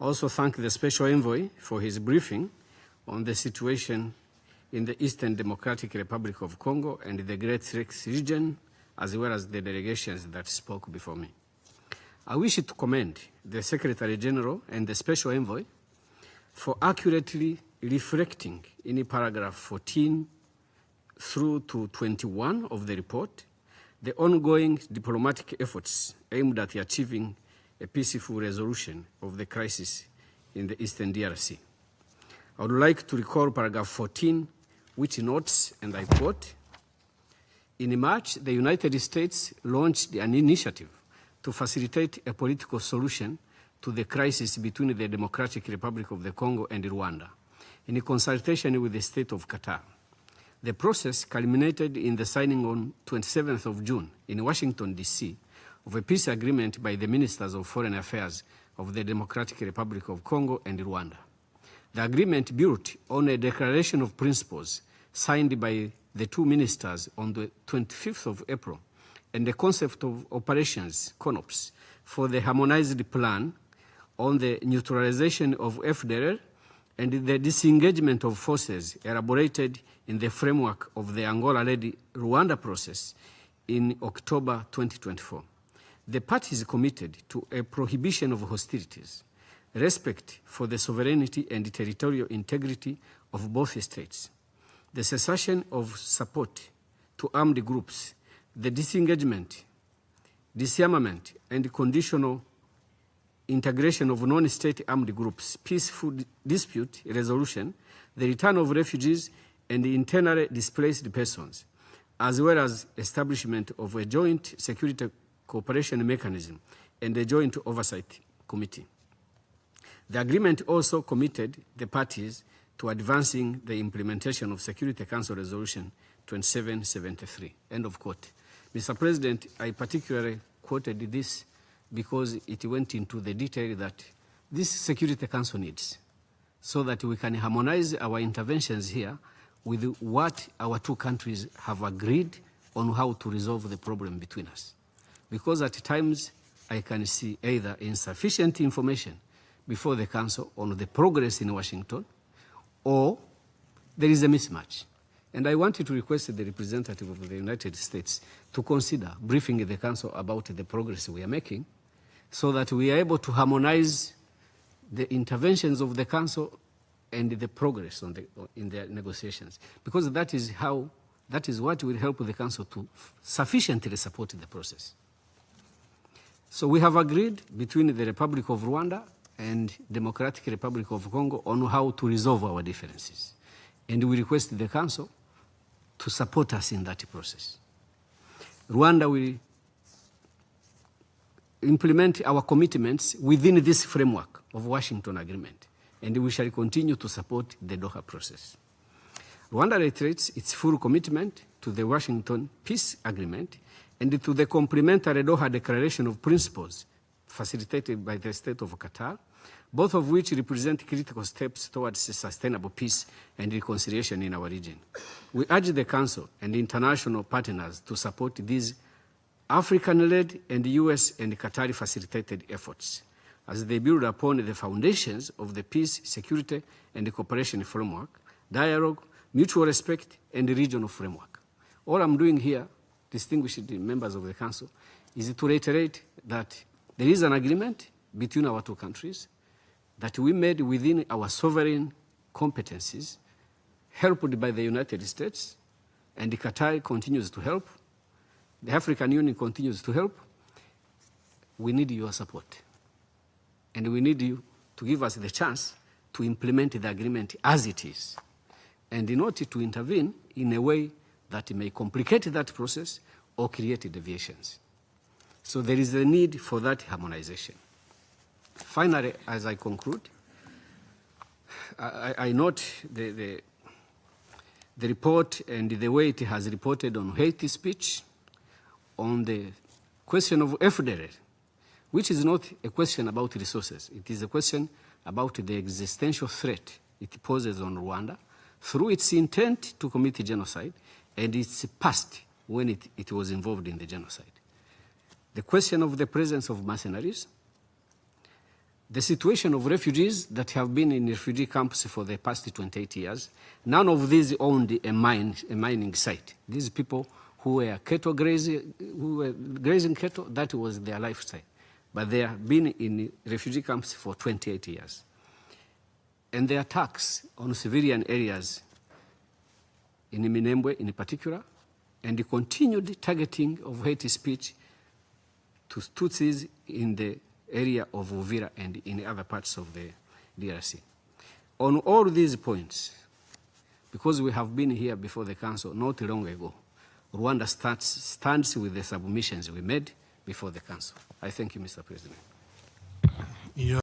Also thank the Special Envoy for his briefing on the situation in the Eastern Democratic Republic of Congo and the Great Lakes region, as well as the delegations that spoke before me. I wish to commend the Secretary General and the Special Envoy for accurately reflecting in paragraph 14 through to 21 of the report the ongoing diplomatic efforts aimed at achieving a peaceful resolution of the crisis in the Eastern DRC. I would like to recall paragraph 14, which notes, and I quote, "In March, the United States launched an initiative to facilitate a political solution to the crisis between the Democratic Republic of the Congo and Rwanda, in consultation with the state of Qatar. The process culminated in the signing on 27th of June in Washington, D.C., of a peace agreement by the Ministers of Foreign Affairs of the Democratic Republic of Congo and Rwanda. The agreement built on a declaration of principles signed by the two ministers on the 25th of April and the concept of operations, CONOPS, for the harmonized plan on the neutralization of FDLR and the disengagement of forces elaborated in the framework of the Angola-led Rwanda process in October 2024. The parties committed to a prohibition of hostilities, respect for the sovereignty and territorial integrity of both states, the cessation of support to armed groups, the disengagement, disarmament, and conditional integration of non-state armed groups, peaceful dispute resolution, the return of refugees and internally displaced persons, as well as establishment of a joint security cooperation mechanism and a joint oversight committee. The agreement also committed the parties to advancing the implementation of Security Council Resolution 2773, end of quote. Mr. President, I particularly quoted this because it went into the detail that this Security Council needs so that we can harmonize our interventions here with what our two countries have agreed on how to resolve the problem between us. Because at times I can see either insufficient information before the Council on the progress in Washington, or there is a mismatch. And I wanted to request the representative of the United States to consider briefing the Council about the progress we are making so that we are able to harmonize the interventions of the Council and the progress in their negotiations. Because that is what will help the Council to sufficiently support the process. So we have agreed between the Republic of Rwanda and Democratic Republic of Congo on how to resolve our differences. And we request the Council to support us in that process. Rwanda will implement our commitments within this framework of Washington Agreement, and we shall continue to support the Doha process. Rwanda reiterates its full commitment to the Washington Peace Agreement and to the complementary Doha Declaration of Principles facilitated by the State of Qatar, both of which represent critical steps towards sustainable peace and reconciliation in our region. We urge the Council and international partners to support these African-led and US and Qatari-facilitated efforts as they build upon the foundations of the peace, security, and cooperation framework, dialogue, mutual respect, and regional framework. All I'm doing here, distinguished members of the Council, is to reiterate that there is an agreement between our two countries that we made within our sovereign competencies, helped by the United States, and Qatar continues to help. The African Union continues to help. We need your support. And we need you to give us the chance to implement the agreement as it is, and not to intervene in a way that may complicate that process or create deviations. So there is a need for that harmonization. Finally, as I conclude, I note the report and the way it has reported on hate speech, on the question of FDLR, which is not a question about resources. It is a question about the existential threat it poses on Rwanda through its intent to commit genocide and its past when it was involved in the genocide. The question of the presence of mercenaries, the situation of refugees that have been in refugee camps for the past 28 years, none of these owned a mining site. These people who were cattle grazing, cattle, that was their lifestyle. But they have been in refugee camps for 28 years. And the attacks on civilian areas in Minembwe in particular, and the continued targeting of hate speech to Tutsis in the area of Uvira and in other parts of the DRC. On all these points, because we have been here before the Council not long ago, Rwanda stands with the submissions we made before the Council. I thank you, Mr. President.